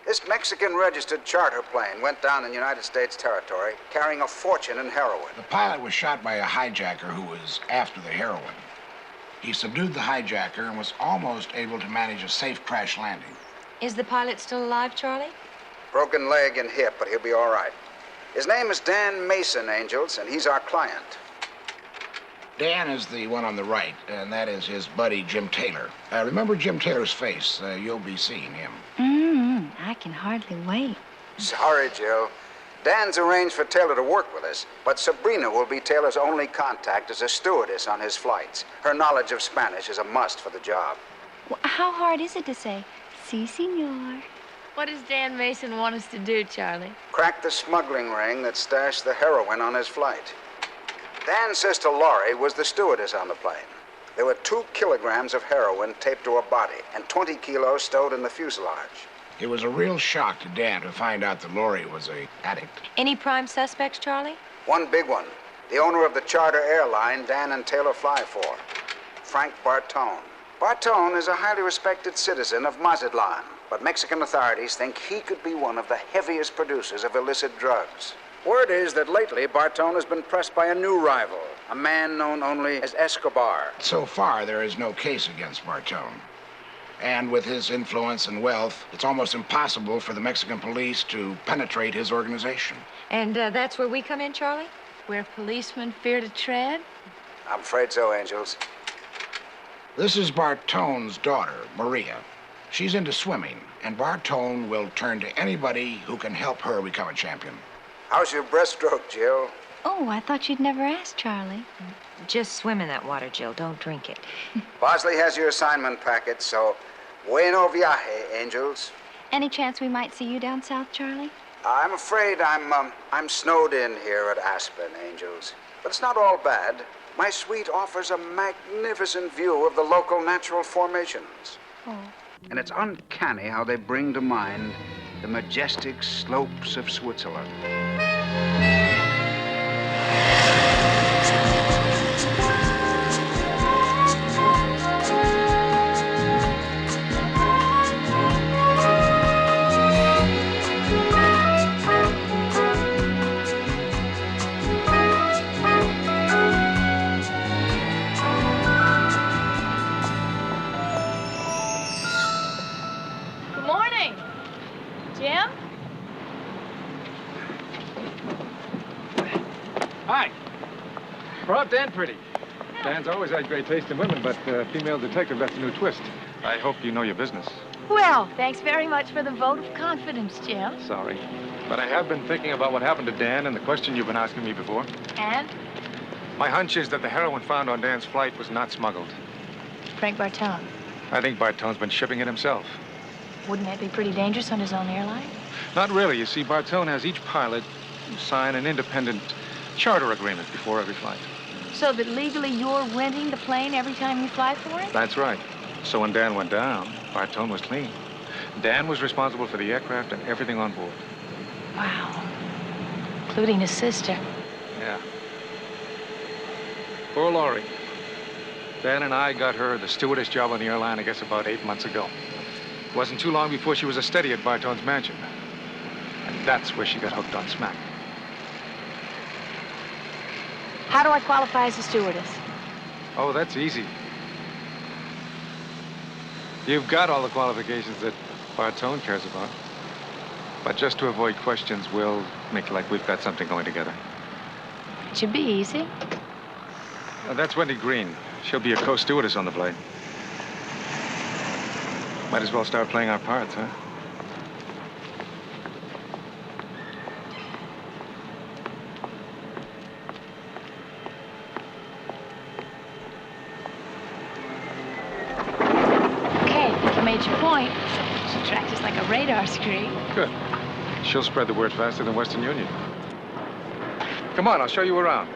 This Mexican-registered charter plane went down in United States territory carrying a fortune in heroin. The pilot was shot by a hijacker who was after the heroin. He subdued the hijacker and was almost able to manage a safe crash landing. Is the pilot still alive, Charlie? Broken leg and hip, but he'll be all right. His name is Dan Mason, Angels, and he's our client. Dan is the one on the right, and that is his buddy, Jim Taylor. Remember Jim Taylor's face? You'll be seeing him. I can hardly wait. Sorry, Jill. Dan's arranged for Taylor to work with us, but Sabrina will be Taylor's only contact as a stewardess on his flights. Her knowledge of Spanish is a must for the job. Well, how hard is it to say, si, senor? What does Dan Mason want us to do, Charlie? Crack the smuggling ring that stashed the heroin on his flight. Dan's sister Laurie was the stewardess on the plane. There were 2 kilograms of heroin taped to her body and 20 kilos stowed in the fuselage. It was a real shock to Dan to find out that Laurie was an addict. Any prime suspects, Charlie? One big one. The owner of the charter airline Dan and Taylor fly for, Frank Bartone. Bartone is a highly respected citizen of Mazatlan, but Mexican authorities think he could be one of the heaviest producers of illicit drugs. Word is that lately Bartone has been pressed by a new rival, a man known only as Escobar. So far, there is no case against Bartone. And with his influence and wealth, it's almost impossible for the Mexican police to penetrate his organization. And that's where we come in, Charlie? Where policemen fear to tread? I'm afraid so, Angels. This is Bartone's daughter, Maria. She's into swimming, and Bartone will turn to anybody who can help her become a champion. How's your breaststroke, Jill? Oh, I thought you'd never asked, Charlie. Just swim in that water, Jill. Don't drink it. Bosley has your assignment packet, so bueno viaje, Angels. Any chance we might see you down south, Charlie? I'm afraid I'm snowed in here at Aspen, Angels. But it's not all bad. My suite offers a magnificent view of the local natural formations. Oh. And it's uncanny how they bring to mind the majestic slopes of Switzerland. Good morning. Jim? Hi. We're up Dan pretty. Dan's always had great taste in women, but female detective, that's a new twist. I hope you know your business. Well, thanks very much for the vote of confidence, Jim. Sorry. But I have been thinking about what happened to Dan and the question you've been asking me before. And? My hunch is that the heroin found on Dan's flight was not smuggled. Frank Bartone. I think Bartone's been shipping it himself. Wouldn't that be pretty dangerous on his own airline? Not really. You see, Bartone has each pilot sign an independent charter agreement before every flight. So that legally you're renting the plane every time you fly for it? That's right. So when Dan went down, Bartone was clean. Dan was responsible for the aircraft and everything on board. Wow. Including his sister. Yeah. Poor Laurie. Dan and I got her the stewardess job on the airline, I guess, about 8 months ago. It wasn't too long before she was a steady at Bartone's mansion. And that's where she got hooked on smack. How do I qualify as a stewardess? Oh, that's easy. You've got all the qualifications that Bartone cares about. But just to avoid questions, we'll make like we've got something going together. It should be easy. That's Wendy Green. She'll be a co-stewardess on the plane. Might as well start playing our parts, huh? Okay, you made your point. She tracked us like a radar screen. Good. She'll spread the word faster than Western Union. Come on, I'll show you around.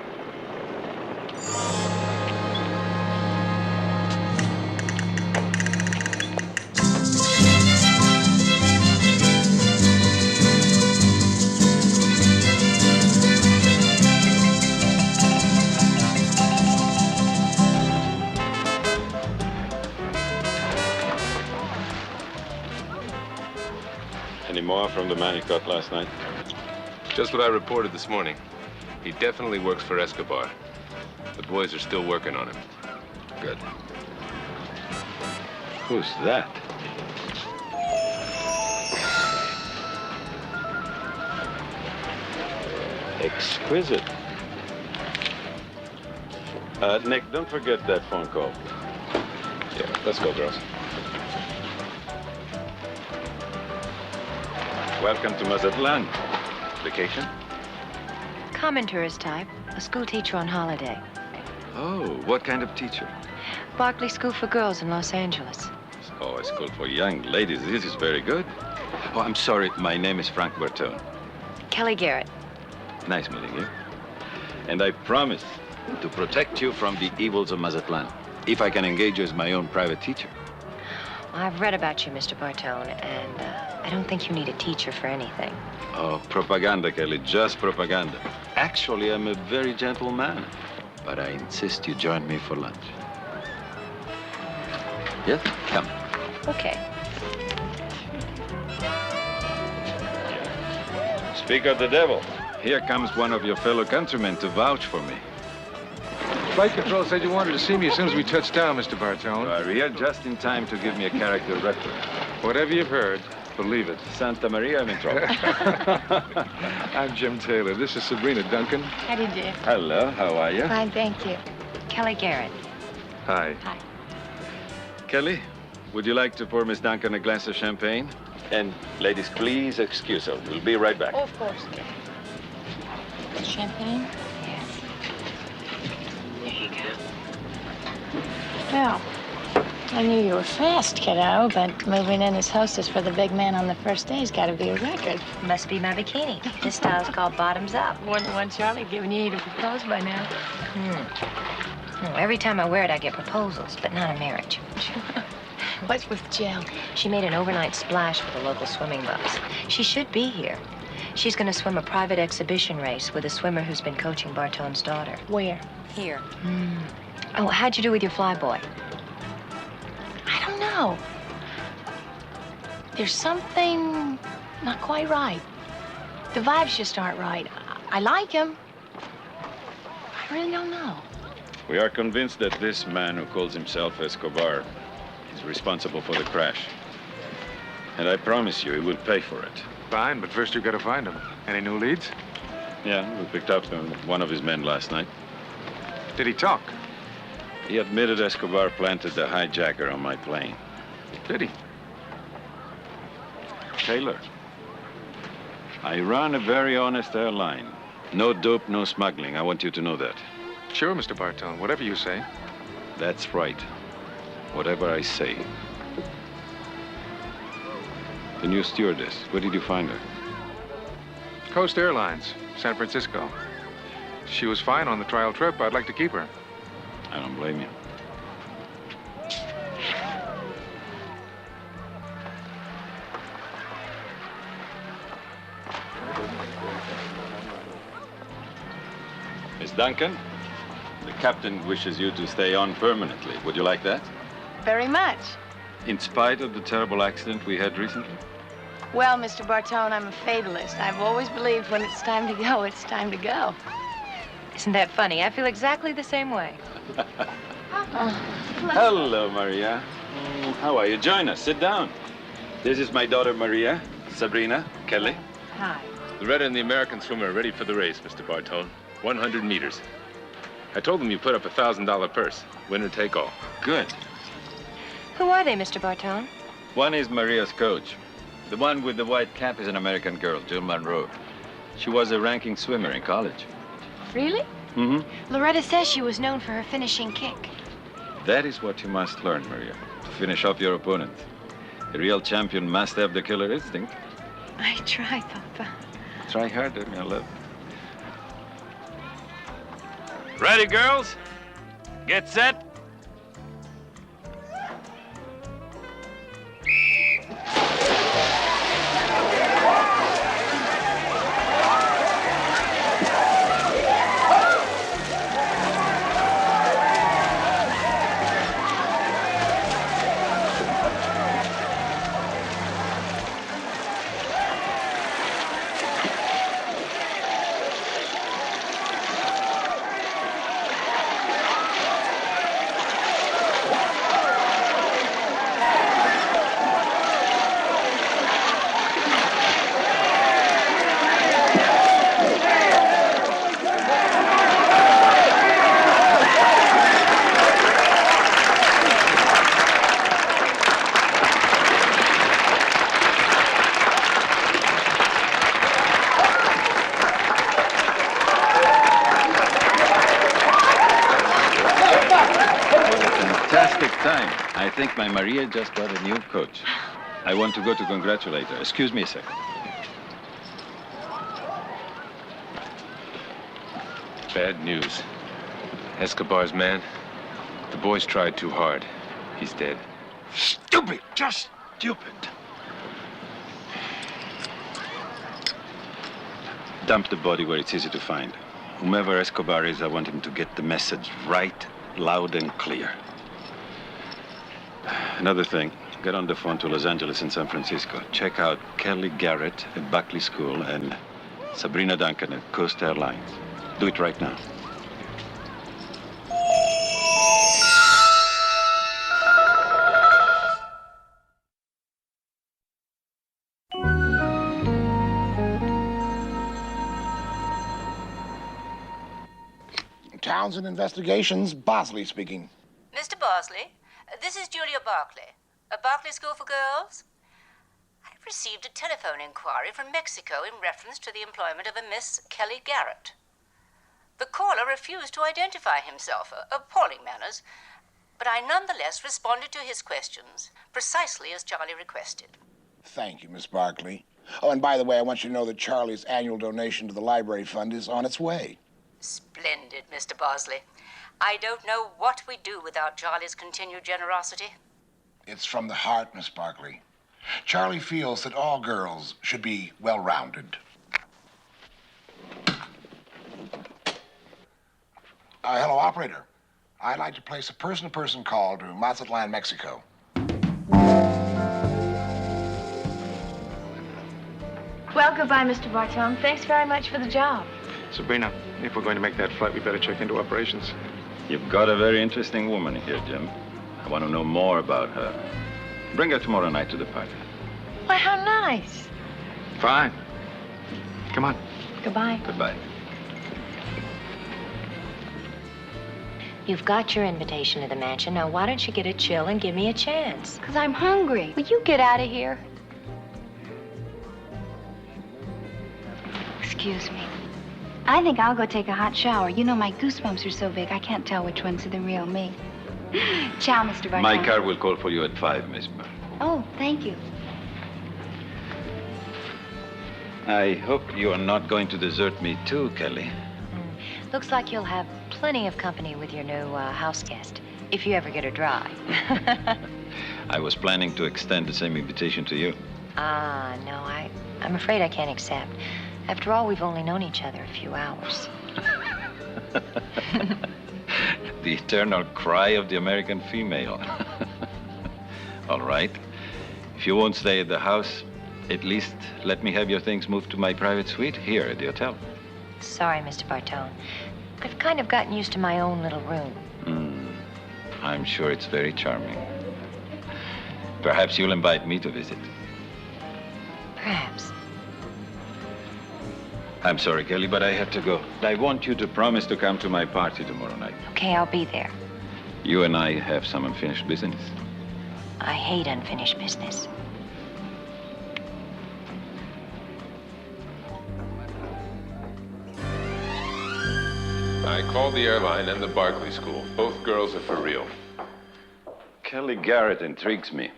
Any more from the man you caught last night? Just what I reported this morning. He definitely works for Escobar. The boys are still working on him. Good. Who's that? Exquisite. Nick, don't forget that phone call. Yeah, let's go, girls. Welcome to Mazatlan. Vacation? Common tourist type. A school teacher on holiday. Oh, what kind of teacher? Barclay School for Girls in Los Angeles. Oh, a school for young ladies. This is very good. Oh, I'm sorry. My name is Frank Bertone. Kelly Garrett. Nice meeting you. And I promise to protect you from the evils of Mazatlan, if I can engage you as my own private teacher. I've read about you, Mr. Bartone, and I don't think you need a teacher for anything. Oh, propaganda, Kelly, just propaganda. Actually, I'm a very gentle man, but I insist you join me for lunch. Yes? Come. Okay. Speak of the devil. Here comes one of your fellow countrymen to vouch for me. Flight control said you wanted to see me as soon as we touched down, Mr. Bartone. You are here just in time to give me a character retro. Whatever you've heard, believe it. Santa Maria, I'm in trouble. I'm Jim Taylor. This is Sabrina Duncan. How do you do? Hello, how are you? Fine, thank you. Kelly Garrett. Hi. Hi. Kelly, would you like to pour Miss Duncan a glass of champagne? And ladies, please excuse her. We'll be right back. Oh, of course. Champagne? Yes. There you go. Well, I knew you were fast, kiddo, but moving in as hostess for the big man on the first day's got to be a record. Must be my bikini. This style's called bottoms up. More than one Charlie giving you to propose by now. Every time I wear it, I get proposals, but not a marriage. What's with Jill? She made an overnight splash for the local swimming clubs. She should be here. She's going to swim a private exhibition race with a swimmer who's been coaching Bartone's daughter. Where? Here. Oh, how'd you do with your flyboy? I don't know. There's something not quite right. The vibes just aren't right. I like him. I really don't know. We are convinced that this man who calls himself Escobar is responsible for the crash. And I promise you, he will pay for it. Fine, but first you've got to find him. Any new leads? Yeah, we picked up one of his men last night. Did he talk? He admitted Escobar planted the hijacker on my plane. Did he? Taylor, I run a very honest airline. No dope, no smuggling. I want you to know that. Sure, Mr. Bartone. Whatever you say. That's right. Whatever I say. The new stewardess, where did you find her? Coast Airlines, San Francisco. She was fine on the trial trip. I'd like to keep her. I don't blame you. Miss Duncan, the captain wishes you to stay on permanently. Would you like that? Very much. In spite of the terrible accident we had recently? Well, Mr. Bartone, I'm a fatalist. I've always believed when it's time to go, it's time to go. Isn't that funny? I feel exactly the same way. Hello, Maria. How are you? Join us. Sit down. This is my daughter, Maria, Sabrina, Kelly. Hi. Loretta and the American swimmer are ready for the race, Mr. Bartone. 100 meters. I told them you put up a $1,000 purse. Winner take all. Good. Who are they, Mr. Bartone? One is Maria's coach. The one with the white cap is an American girl, Jill Monroe. She was a ranking swimmer in college. Really? Mm-hmm. Loretta says she was known for her finishing kick. That is what you must learn, Maria, to finish off your opponent. A real champion must have the killer instinct. I try, Papa. Try harder, my love. Ready, girls? Get set. think my Maria just got a new coach. I want to go to congratulate her. Excuse me a second. Bad news. Escobar's man, the boys tried too hard. He's dead. Stupid! Just stupid. Dump the body where it's easy to find. Whomever Escobar is, I want him to get the message right, loud and clear. Another thing, get on the phone to Los Angeles and San Francisco. Check out Kelly Garrett at Buckley School and Sabrina Duncan at Coast Airlines. Do it right now. Townsend Investigations, Bosley speaking. Mr. Bosley, this is Julia Barclay. A Barclay School for Girls? I've received a telephone inquiry from Mexico in reference to the employment of a Miss Kelly Garrett. The caller refused to identify himself, appalling manners, but I nonetheless responded to his questions, precisely as Charlie requested. Thank you, Miss Barkley. Oh, and by the way, I want you to know that Charlie's annual donation to the library fund is on its way. Splendid, Mr. Bosley. I don't know what we'd do without Charlie's continued generosity. It's from the heart, Miss Barkley. Charlie feels that all girls should be well-rounded. Hello, operator. I'd like to place a person-to-person call to Mazatlan, Mexico. Well, goodbye, Mr. Bartone. Thanks very much for the job. Sabrina, if we're going to make that flight, we better check into operations. You've got a very interesting woman here, Jim. I want to know more about her. Bring her tomorrow night to the party. Why, how nice. Fine. Come on. Goodbye. Goodbye. You've got your invitation to the mansion. Now, why don't you get a chill and give me a chance? Because I'm hungry. Will you get out of here? Excuse me. I think I'll go take a hot shower. You know, my goosebumps are so big, I can't tell which ones are the real me. Ciao, Mr. Bartone. My car will call for you at 5, Miss Burr. Oh, thank you. I hope you are not going to desert me too, Kelly. Looks like you'll have plenty of company with your new house guest, if you ever get her dry. I was planning to extend the same invitation to you. Ah, no, I'm afraid I can't accept. After all, we've only known each other a few hours. The eternal cry of the American female. All right. If you won't stay at the house, at least let me have your things moved to my private suite here at the hotel. Sorry, Mr. Bartone. I've kind of gotten used to my own little room. I'm sure it's very charming. Perhaps you'll invite me to visit. Perhaps. I'm sorry, Kelly, but I have to go. I want you to promise to come to my party tomorrow night. Okay, I'll be there. You and I have some unfinished business. I hate unfinished business. I called the airline and the Barclay School. Both girls are for real. Kelly Garrett intrigues me.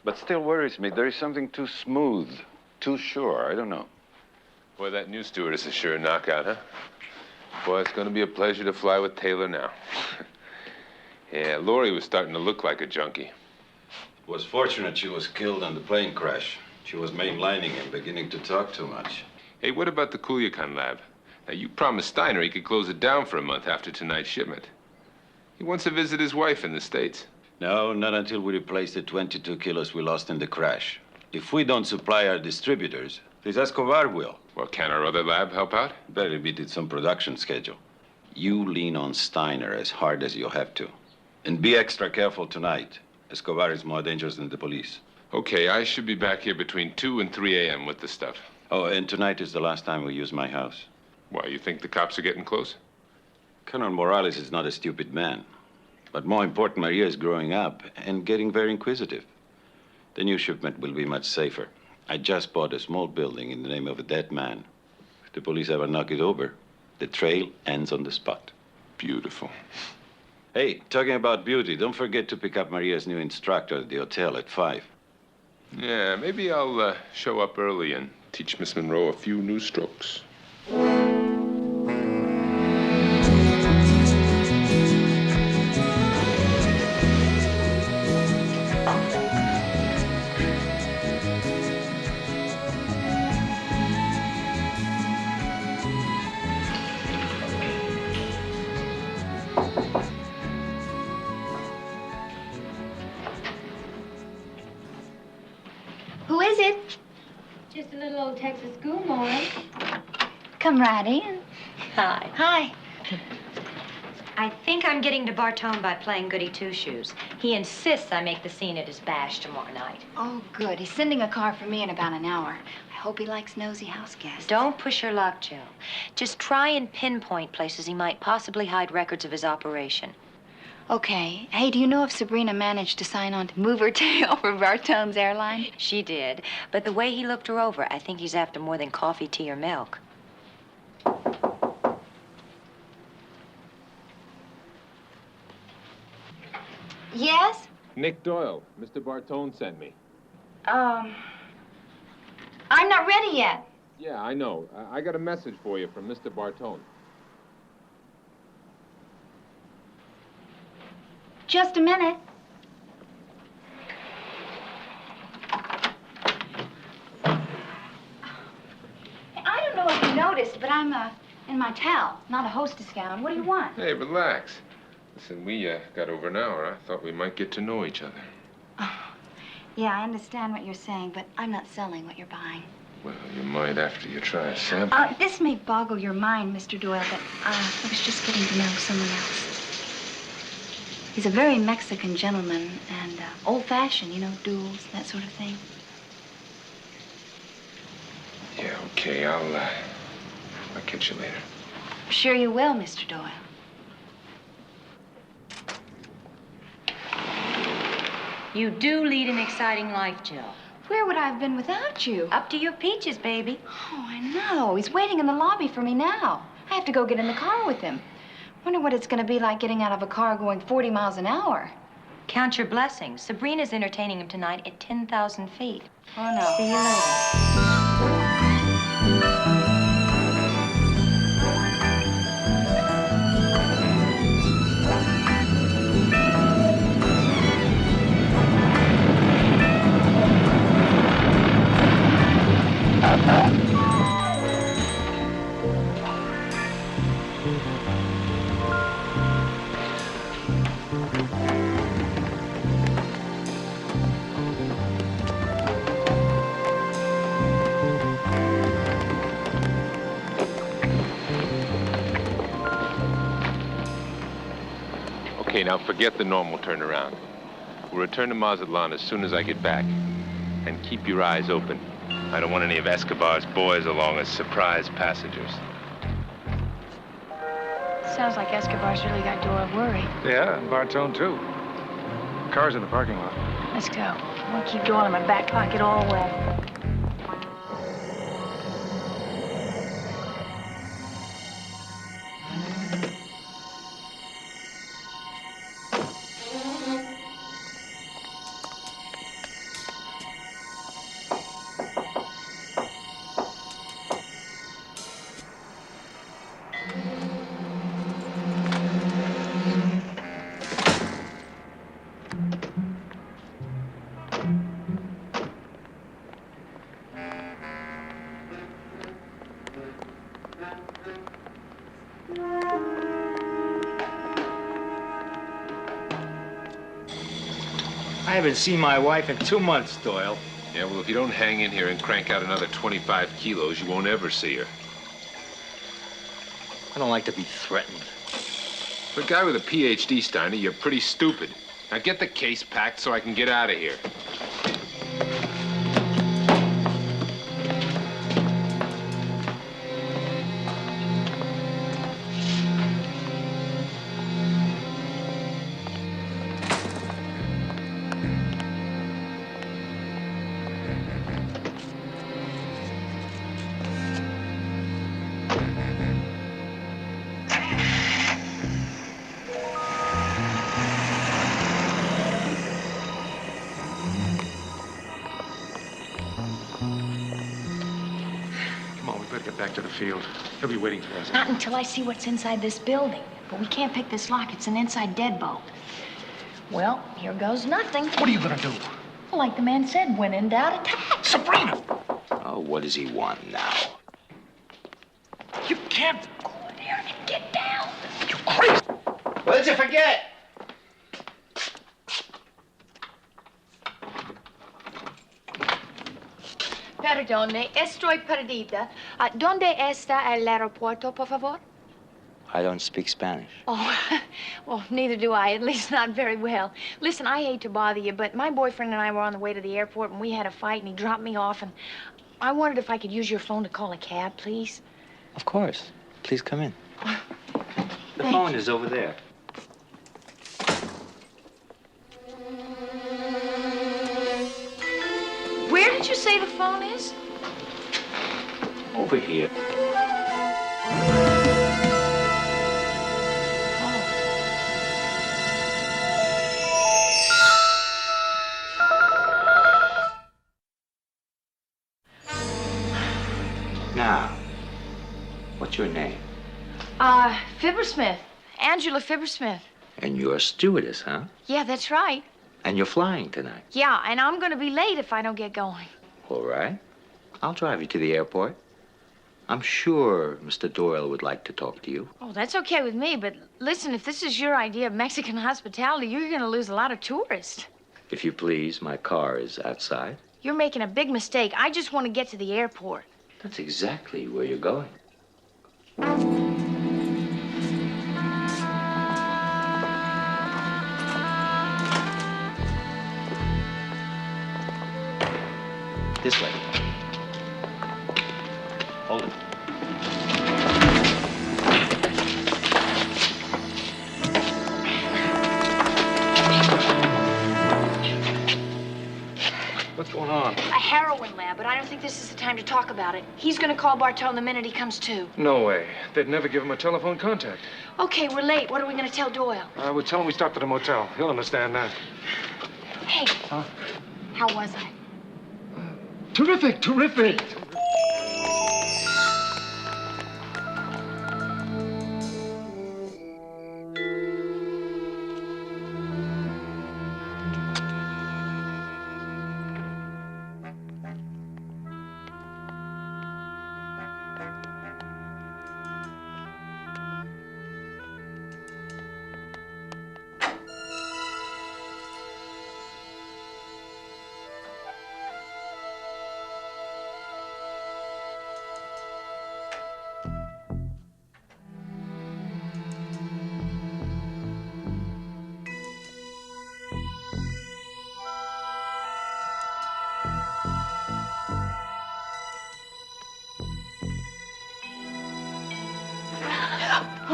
But still worries me. There is something too smooth, too sure. I don't know. Boy, that new stewardess is sure a knockout, huh? Boy, it's going to be a pleasure to fly with Taylor now. Yeah, Lori was starting to look like a junkie. It was fortunate she was killed on the plane crash. She was mainlining and beginning to talk too much. Hey, what about the Culiacan lab? Now, you promised Steiner he could close it down for a month after tonight's shipment. He wants to visit his wife in the States. No, not until we replace the 22 kilos we lost in the crash. If we don't supply our distributors, this Escobar will. Well, can our other lab help out? Better beat it some production schedule. You lean on Steiner as hard as you have to. And be extra careful tonight. Escobar is more dangerous than the police. Okay, I should be back here between 2 and 3 a.m. with the stuff. Oh, and tonight is the last time we use my house. Why, you think the cops are getting close? Colonel Morales is not a stupid man. But more important, Maria is growing up and getting very inquisitive. The new shipment will be much safer. I just bought a small building in the name of a dead man. If the police ever knock it over, the trail ends on the spot. Beautiful. Hey, talking about beauty, don't forget to pick up Maria's new instructor at the hotel at 5. Yeah, maybe I'll show up early and teach Miss Monroe a few new strokes. Who is it? Just a little old Texas schoolboy. Come right in. Hi. Hi. I think I'm getting to Bartone by playing goody two-shoes. He insists I make the scene at his bash tomorrow night. Oh, good. He's sending a car for me in about an hour. I hope he likes nosy house guests. Don't push your luck, Jill. Just try and pinpoint places he might possibly hide records of his operation. Okay. Hey, do you know if Sabrina managed to sign on to move her tail for Bartone's airline? She did, but the way he looked her over, I think he's after more than coffee, tea, or milk. Yes? Nick Doyle, Mr. Bartone sent me. I'm not ready yet. Yeah, I know. I got a message for you from Mr. Bartone. Just a minute. I don't know if you noticed, but I'm in my towel, not a hostess gown. What do you want? Hey, relax. Listen, we got over an hour. I thought we might get to know each other. Oh, yeah, I understand what you're saying, but I'm not selling what you're buying. Well, you might after you try a sample. This may boggle your mind, Mr. Doyle, but I was just getting to know someone else. He's a very Mexican gentleman and old-fashioned, you know, duels, that sort of thing. Yeah, okay. I'll catch you later. Sure you will, Mr. Doyle. You do lead an exciting life, Jill. Where would I have been without you? Up to your peaches, baby. Oh, I know. He's waiting in the lobby for me now. I have to go get in the car with him. Wonder what it's going to be like getting out of a car going 40 miles an hour. Count your blessings. Sabrina's entertaining him tonight at 10,000 feet. Oh, no. See you later. Okay, now forget the normal turnaround. We'll return to Mazatlan as soon as I get back. And keep your eyes open. I don't want any of Escobar's boys along as surprise passengers. Sounds like Escobar's really got Doyle worried. Yeah, and Bartone, too. Car's in the parking lot. Let's go. I want to keep Doyle in my back pocket all the way. I haven't seen my wife in 2 months, Doyle. Yeah, well, if you don't hang in here and crank out another 25 kilos, you won't ever see her. I don't like to be threatened. For a guy with a PhD, Steiner, you're pretty stupid. Now get the case packed so I can get out of here. Better get back to the field. He'll be waiting for us. Not until I see what's inside this building. But we can't pick this lock. It's an inside deadbolt. Well, here goes nothing. What are you gonna do? Like the man said, when in doubt, attack. Sabrina! Oh, what does he want now? You can't... Go in there and get down. You crazy! What did you forget? Perdone, estoy perdida. ¿Dónde está el aeropuerto, por favor? I don't speak Spanish. Oh, well, neither do I, at least not very well. Listen, I hate to bother you, but my boyfriend and I were on the way to the airport, and we had a fight, and he dropped me off, and I wondered if I could use your phone to call a cab, please. Of course. Please come in. The Thank phone you. is over there. Where did you say the phone is? Over here. Now, what's your name? Fibbersmith. Angela Fibbersmith. And you're a stewardess, huh? Yeah, that's right. And you're flying tonight. Yeah, and I'm gonna be late if I don't get going. All right. I'll drive you to the airport. I'm sure Mr. Doyle would like to talk to you. Oh, that's okay with me, but listen, if this is your idea of Mexican hospitality, you're gonna lose a lot of tourists. If you please, my car is outside. You're making a big mistake. I just want to get to the airport. That's exactly where you're going. This way. Hold it. What's going on? A heroin lab, but I don't think this is the time to talk about it. He's gonna call Bartone the minute he comes to. No way. They'd never give him a telephone contact. Okay, we're late. What are we gonna tell Doyle? I would tell him we stopped at a motel. He'll understand that. Hey. Huh? How was I? Terrific, terrific!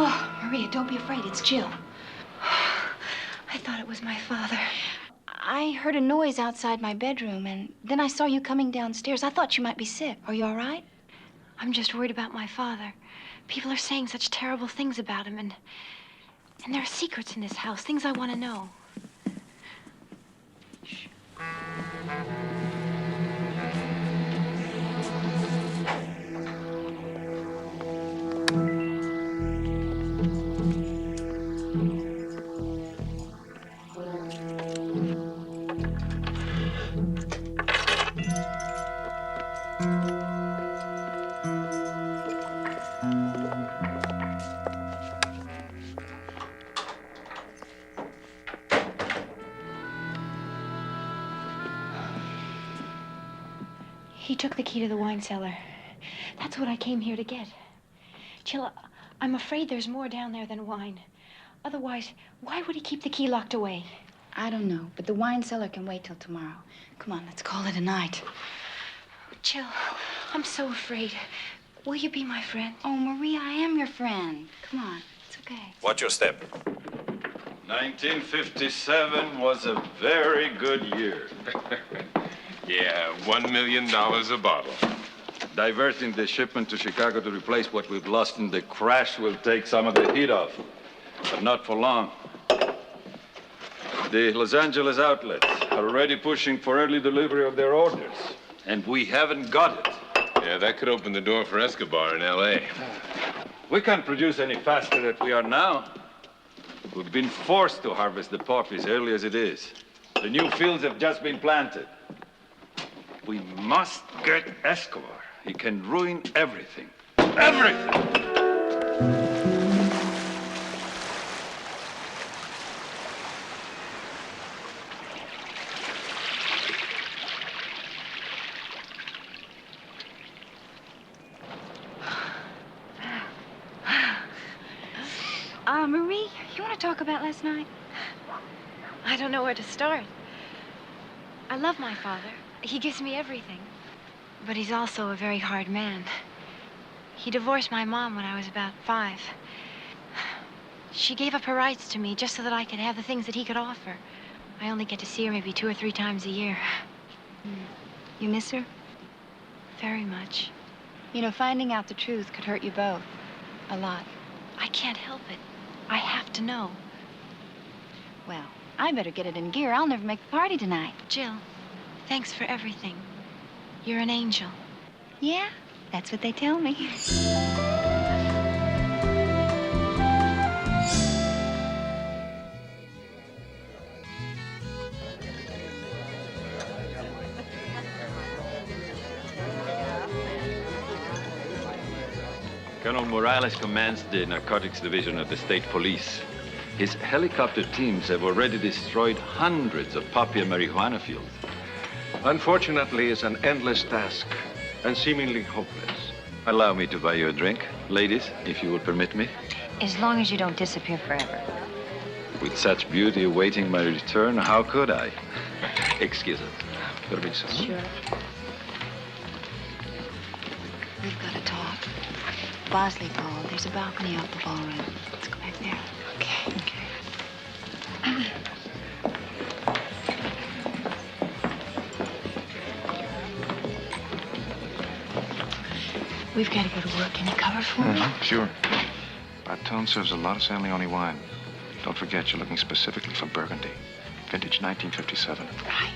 Oh, Maria, don't be afraid. It's Jill. I thought it was my father. I heard a noise outside my bedroom, and then I saw you coming downstairs. I thought you might be sick. Are you all right? I'm just worried about my father. People are saying such terrible things about him, and there are secrets in this house, things I want to know. He took the key to the wine cellar. That's what I came here to get. Jill, I'm afraid there's more down there than wine. Otherwise, why would he keep the key locked away? I don't know, but the wine cellar can wait till tomorrow. Come on, let's call it a night. Jill, I'm so afraid. Will you be my friend? Oh, Maria, I am your friend. Come on, it's okay. Watch your step. 1957 was a very good year. Yeah, $1 million a bottle. Diverting the shipment to Chicago to replace what we've lost in the crash will take some of the heat off, but not for long. The Los Angeles outlets are already pushing for early delivery of their orders, and we haven't got it. Yeah, that could open the door for Escobar in L.A. We can't produce any faster than we are now. We've been forced to harvest the poppies early as it is. The new fields have just been planted. We must get Escobar. He can ruin everything. Everything! Marie, you want to talk about last night? I don't know where to start. I love my father. He gives me everything. But he's also a very hard man. He divorced my mom when I was about 5. She gave up her rights to me just so that I could have the things that he could offer. I only get to see her maybe 2 or 3 times a year. You miss her? Very much. You know, finding out the truth could hurt you both. A lot. I can't help it. I have to know. Well, I better get it in gear. I'll never make the party tonight. Jill, thanks for everything. You're an angel. Yeah, that's what they tell me. Colonel Morales commands the narcotics division of the state police. His helicopter teams have already destroyed hundreds of poppy and marijuana fields. Unfortunately, it's an endless task and seemingly hopeless. Allow me to buy you a drink, ladies, if you would permit me. As long as you don't disappear forever. With such beauty awaiting my return, how could I? Excuse us. Permiso. Sure. We've got to talk. Bosley called. There's a balcony off the ballroom. Let's go back there. Okay. We've got to go to work. Can you cover for me? Sure. Bartone serves a lot of San Leone wine. Don't forget, you're looking specifically for Burgundy. Vintage 1957. Right.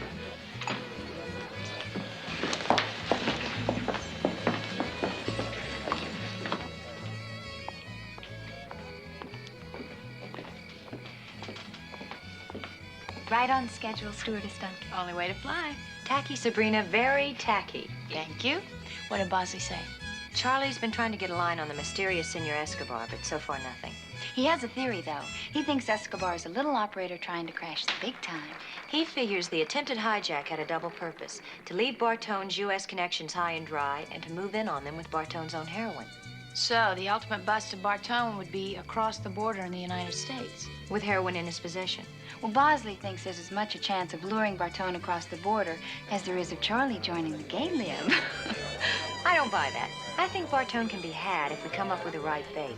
Right on schedule, Stewardess Duncan. Only way to fly. Tacky, Sabrina, very tacky. Thank you. What did Bosley say? Charlie's been trying to get a line on the mysterious Senor Escobar, but so far nothing. He has a theory, though. He thinks Escobar's a little operator trying to crash the big time. He figures the attempted hijack had a double purpose, to leave Bartone's U.S. connections high and dry and to move in on them with Bartone's own heroin. So, the ultimate bust of Bartone would be across the border in the United States. With heroin in his possession. Well, Bosley thinks there's as much a chance of luring Bartone across the border as there is of Charlie joining the gay lib. I don't buy that. I think Bartone can be had if we come up with the right bait.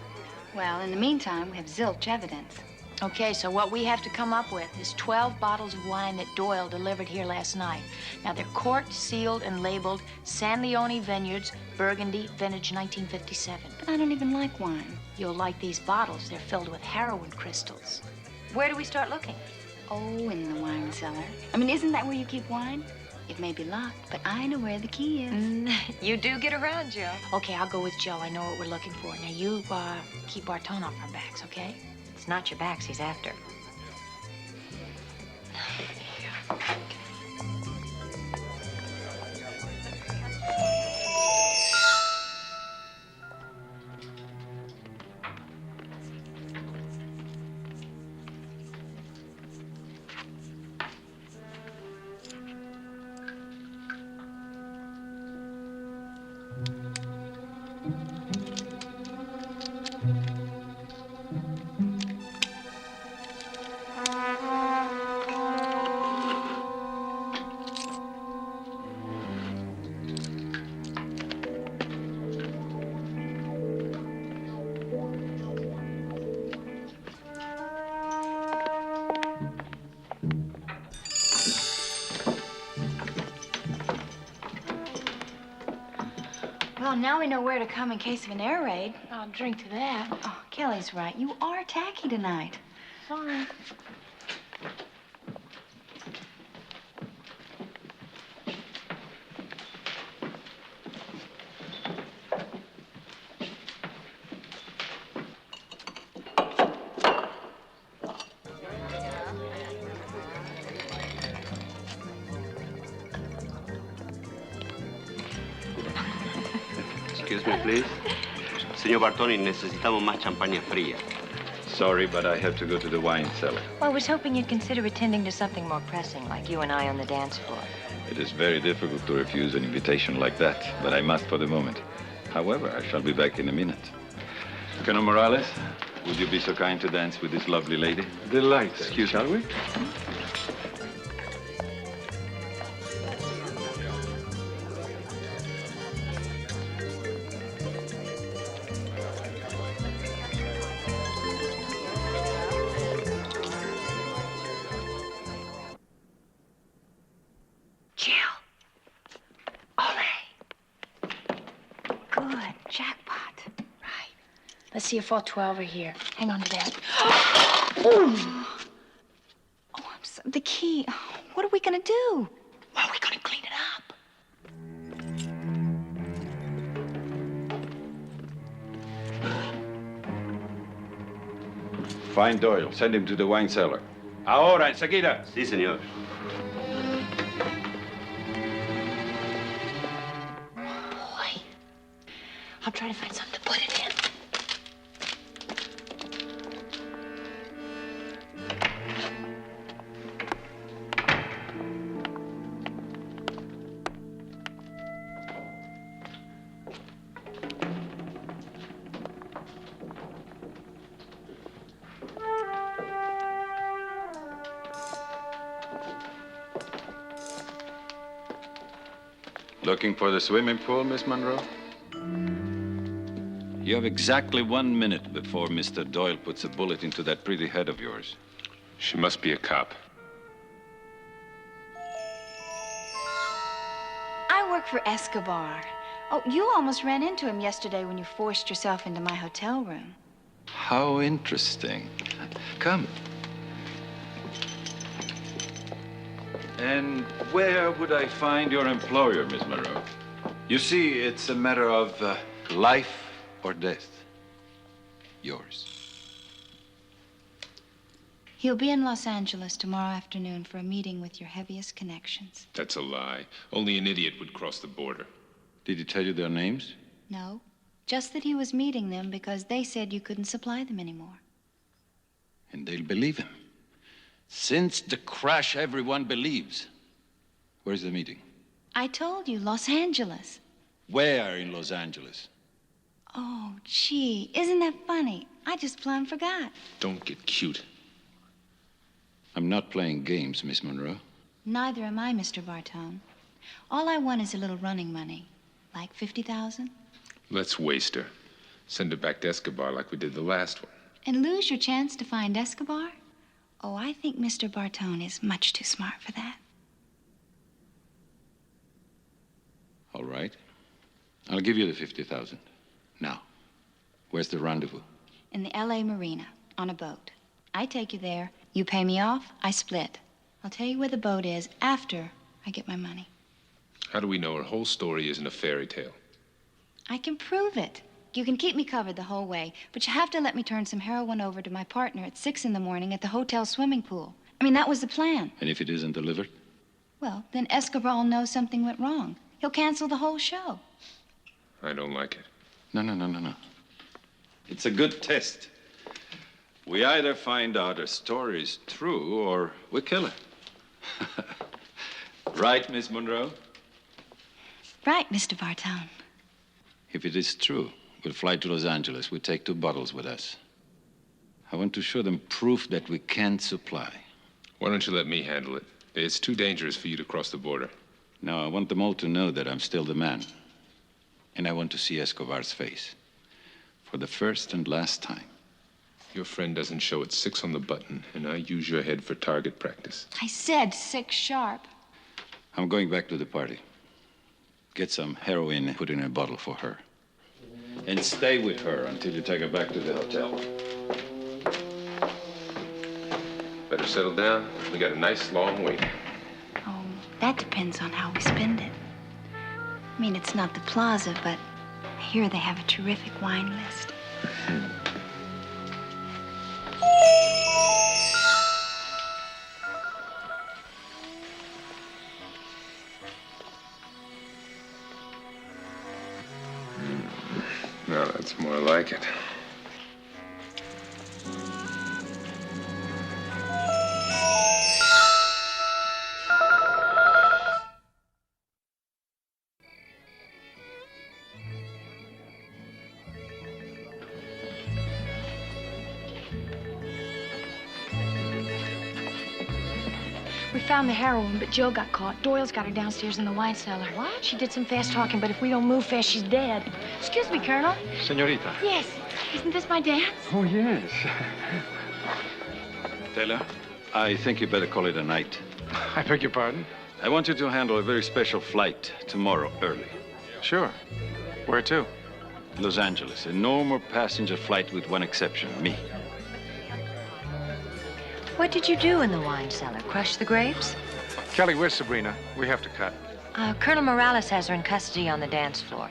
Well, in the meantime, we have zilch evidence. Okay, so what we have to come up with is 12 bottles of wine that Doyle delivered here last night. Now, they're corked, sealed, and labeled San Leone Vineyards, Burgundy, vintage 1957. But I don't even like wine. You'll like these bottles. They're filled with heroin crystals. Where do we start looking? Oh, in the wine cellar. I mean, isn't that where you keep wine? It may be locked, but I know where the key is. You do get around, Joe. Okay, I'll go with Joe. I know what we're looking for. Now, you keep Bartone off our backs, okay? It's not your backs he's after. Well, now we know where to come in case of an air raid. I'll drink to that. Oh, Kelly's right. You are tacky tonight. Sorry. Excuse me, please. Señor Bartoni, necesitamos más champaña fría. Sorry, but I have to go to the wine cellar. Well, I was hoping you'd consider attending to something more pressing, like you and I on the dance floor. It is very difficult to refuse an invitation like that, but I must for the moment. However, I shall be back in a minute. Colonel Morales, would you be so kind to dance with this lovely lady? Delighted. Excuse me. Shall we? Good. Jackpot. Right. Let's see if all 12 are here. Hang on to that. Oh, the key. What are we gonna do? Well, we're gonna clean it up. Find Doyle. Send him to the wine cellar. Ahora, enseguida. Sí, señor. Boy. I'll try to find something to put it in. Looking for the swimming pool, Miss Monroe? You have exactly 1 minute before Mr. Doyle puts a bullet into that pretty head of yours. She must be a cop. I work for Escobar. Oh, you almost ran into him yesterday when you forced yourself into my hotel room. How interesting. Come. And where would I find your employer, Miss Monroe? You see, it's a matter of life or death. Yours. He'll be in Los Angeles tomorrow afternoon for a meeting with your heaviest connections. That's a lie. Only an idiot would cross the border. Did he tell you their names? No, just that he was meeting them because they said you couldn't supply them anymore. And they'll believe him. Since the crash, everyone believes. Where's the meeting? I told you, Los Angeles. Where in Los Angeles? Oh, gee, isn't that funny? I just plumb forgot. Don't get cute. I'm not playing games, Miss Monroe. Neither am I, Mr. Bartone. All I want is a little running money. Like 50,000? Let's waste her. Send her back to Escobar like we did the last one. And lose your chance to find Escobar? Oh, I think Mr. Bartone is much too smart for that. All right. I'll give you the 50,000. Now, where's the rendezvous? In the L.A. Marina, on a boat. I take you there, you pay me off, I split. I'll tell you where the boat is after I get my money. How do we know her whole story isn't a fairy tale? I can prove it. You can keep me covered the whole way, but you have to let me turn some heroin over to my partner at 6 in the morning at the hotel swimming pool. I mean, that was the plan. And if it isn't delivered? Well, then Escobar will know something went wrong. He'll cancel the whole show. I don't like it. No. It's a good test. We either find out her story is true or we kill her. Right, Miss Monroe? Right, Mr. Bartone. If it is true, we'll fly to Los Angeles. We'll take 2 bottles with us. I want to show them proof that we can supply. Why don't you let me handle it? It's too dangerous for you to cross the border. No, I want them all to know that I'm still the man. And I want to see Escobar's face. For the first and last time. Your friend doesn't show at 6 on the button, and I use your head for target practice. I said 6 sharp. I'm going back to the party. Get some heroin and put in a bottle for her. And stay with her until you take her back to the hotel. Better settle down. We got a nice long wait. Oh, that depends on how we spend it. I mean, it's not the plaza, but I hear they have a terrific wine list. No, that's more like it. We found the heroin, but Jill got caught. Doyle's got her downstairs in the wine cellar. What? She did some fast talking, but if we don't move fast, she's dead. Excuse me, Colonel. Senorita. Yes. Isn't this my dance? Oh, yes. Taylor, I think you better call it a night. I beg your pardon? I want you to handle a very special flight tomorrow early. Sure. Where to? Los Angeles. A normal passenger flight with one exception, me. What did you do in the wine cellar? Crush the grapes? Kelly, where's Sabrina? We have to cut. Colonel Morales has her in custody on the dance floor.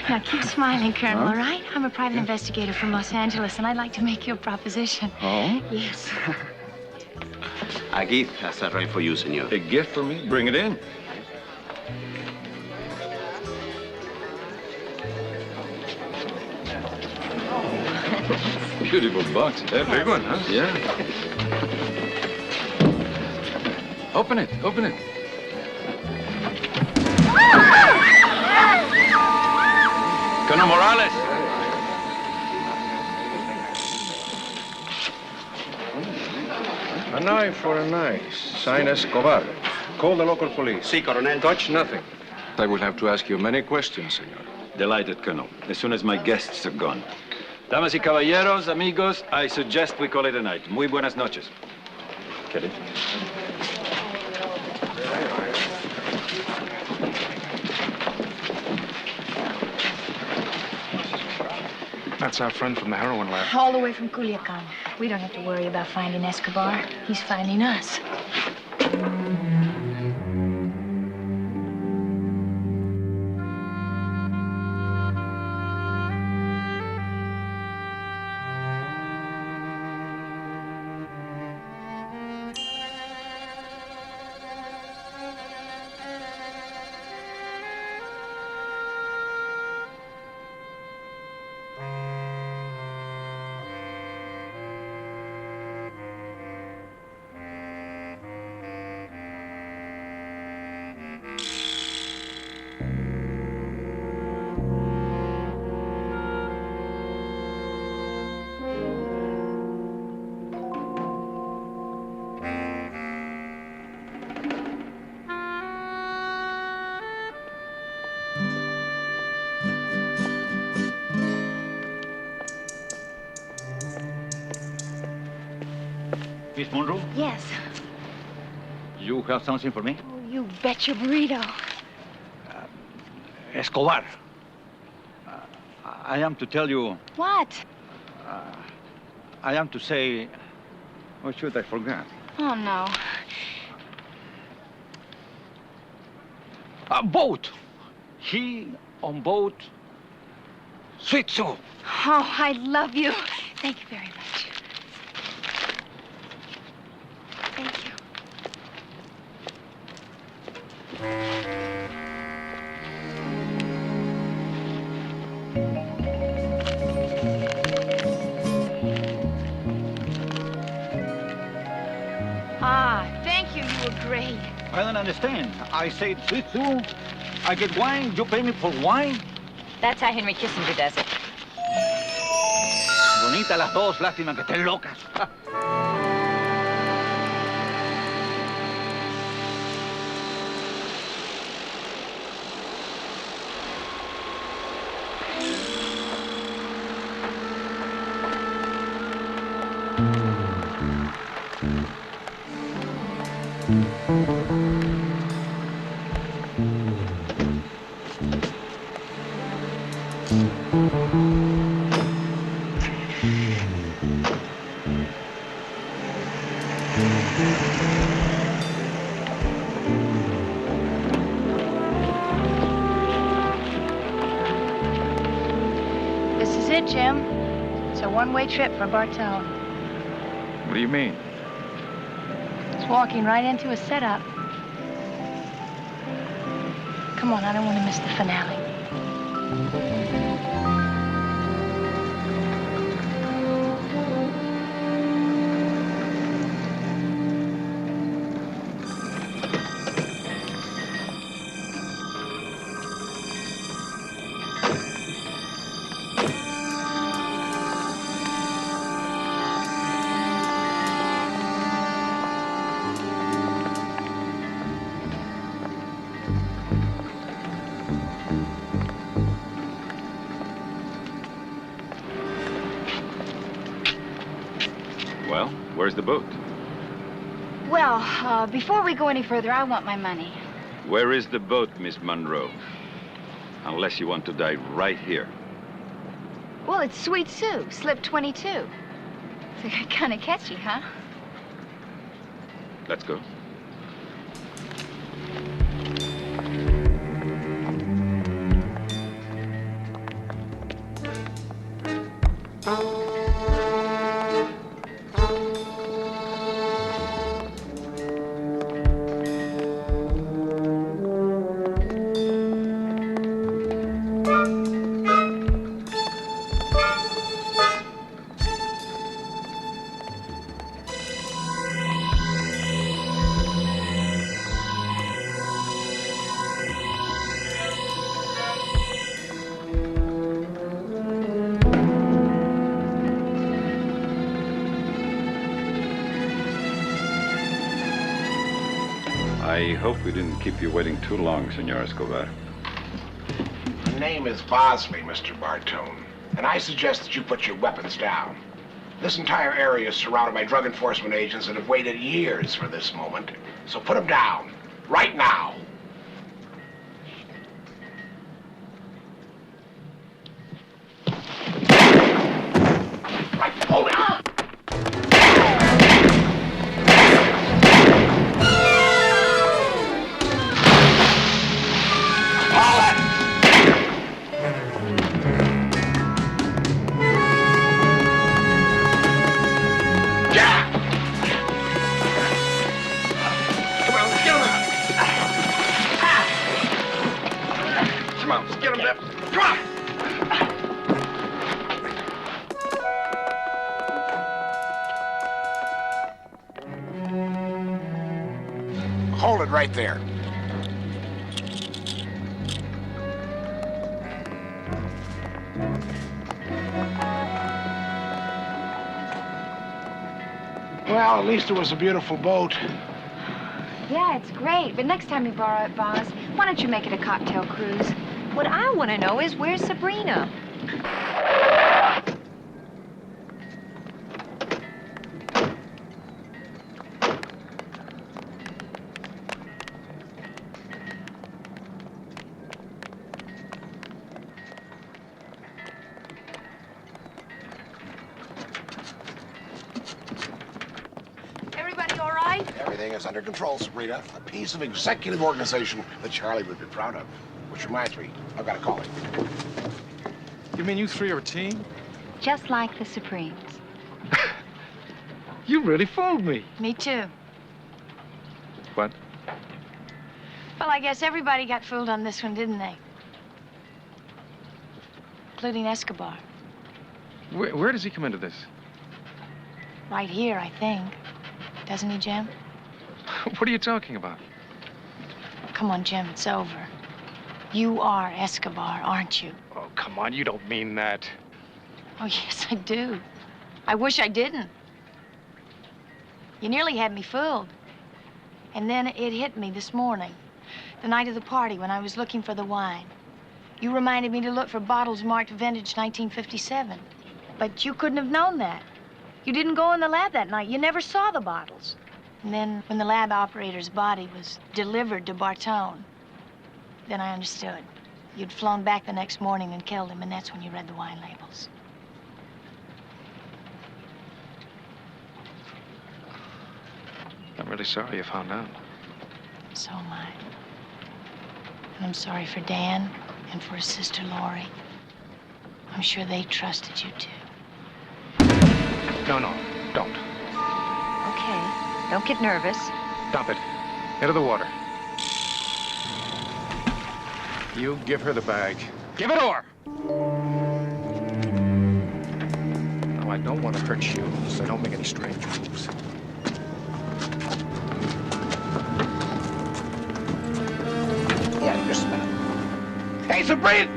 Now, keep smiling, Colonel, all right? I'm a private investigator from Los Angeles, and I'd like to make you a proposition. Oh? Yes. A gift has arrived for you, senor. A gift for me? Bring it in. Beautiful box. Yeah, big one, huh? Yeah. Open it, open it. Colonel Morales. A knife for a knife. Sign Escobar. Call the local police. Sí, Coronel. Touch nothing. I will have to ask you many questions, senor. Delighted, Colonel. As soon as my guests are gone. Damas y caballeros, amigos, I suggest we call it a night. Muy buenas noches. Kelly. That's our friend from the heroin lab. All the way from Culiacan. We don't have to worry about finding Escobar. He's finding us. Miss Monroe? Yes. You have something for me? Oh, you bet your burrito. Escobar. I am to tell you, What? I am to say, what should I forget? Oh, no. A boat. He on boat. Sweet soup. Oh, I love you. Thank you very much. Thank you. Ah, thank you. You were great. I don't understand. I said sweet soup. I get wine. You pay me for wine. That's how Henry Kissinger does it. Bonitas las dos. Lástima que estén locas. This is it, Jim. It's a one-way trip for Bartone. What do you mean? It's walking right into a setup. Come on, I don't want to miss the finale. Well, where's the boat? Well, before we go any further, I want my money. Where is the boat, Miss Monroe? Unless you want to die right here. Well, it's Sweet Sue, slip 22. It's kind of catchy, huh? Let's go. I hope we didn't keep you waiting too long, Senor Escobar. The name is Bosley, Mr. Bartone, and I suggest that you put your weapons down. This entire area is surrounded by drug enforcement agents that have waited years for this moment. So put them down, right now. Right, hold it. Hold it right there. Well, at least it was a beautiful boat. Yeah, it's great. But next time you borrow it, boss, why don't you make it a cocktail cruise? What I want to know is, where's Sabrina? Everybody all right? Everything is under control, Sabrina. A piece of executive organization that Charlie would be proud of. Which reminds me, I've got to call him. You mean you three are a team? Just like the Supremes. You really fooled me. Me too. What? Well, I guess everybody got fooled on this one, didn't they? Including Escobar. Where does he come into this? Right here, I think. Doesn't he, Jim? What are you talking about? Come on, Jim, it's over. You are Escobar, aren't you? Oh, come on, you don't mean that. Oh, yes, I do. I wish I didn't. You nearly had me fooled. And then it hit me this morning, the night of the party when I was looking for the wine. You reminded me to look for bottles marked vintage 1957. But you couldn't have known that. You didn't go in the lab that night. You never saw the bottles. And then when the lab operator's body was delivered to Bartone, then I understood. You'd flown back the next morning and killed him, and that's when you read the wine labels. I'm really sorry you found out. So am I. And I'm sorry for Dan and for his sister Lori. I'm sure they trusted you, too. No, don't. Okay, don't get nervous. Dump it. Into the water. You give her the bag. Give it to her! I don't want to hurt you, so don't make any strange moves. Yeah, just a minute. Hey, Sabrina!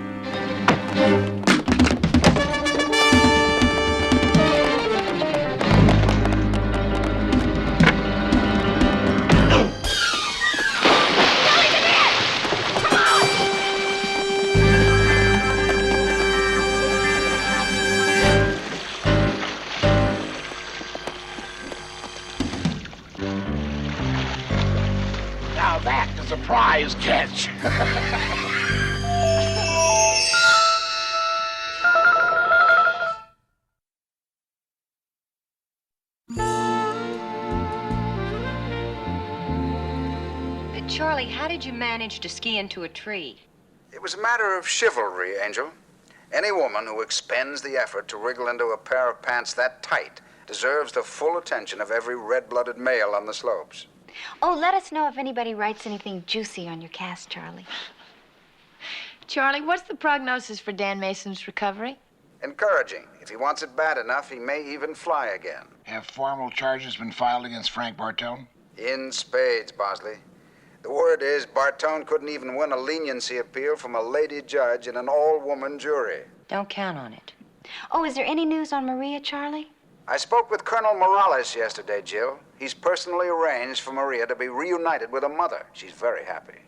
Now that's a surprise catch. Charlie, how did you manage to ski into a tree? It was a matter of chivalry, Angel. Any woman who expends the effort to wriggle into a pair of pants that tight deserves the full attention of every red-blooded male on the slopes. Oh, let us know if anybody writes anything juicy on your cast, Charlie. Charlie, what's the prognosis for Dan Mason's recovery? Encouraging. If he wants it bad enough, he may even fly again. Have formal charges been filed against Frank Bartone? In spades, Bosley. The word is Bartone couldn't even win a leniency appeal from a lady judge in an all-woman jury. Don't count on it. Oh, is there any news on Maria, Charlie? I spoke with Colonel Morales yesterday, Jill. He's personally arranged for Maria to be reunited with her mother. She's very happy.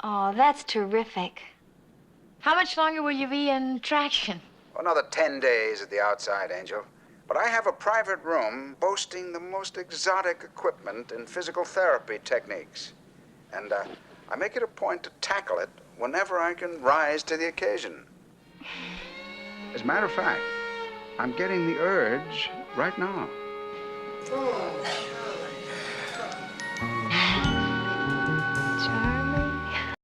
Oh, that's terrific. How much longer will you be in traction? Another 10 days at the outside, Angel. But I have a private room boasting the most exotic equipment and physical therapy techniques. And I make it a point to tackle it whenever I can rise to the occasion. As a matter of fact, I'm getting the urge right now. Oh,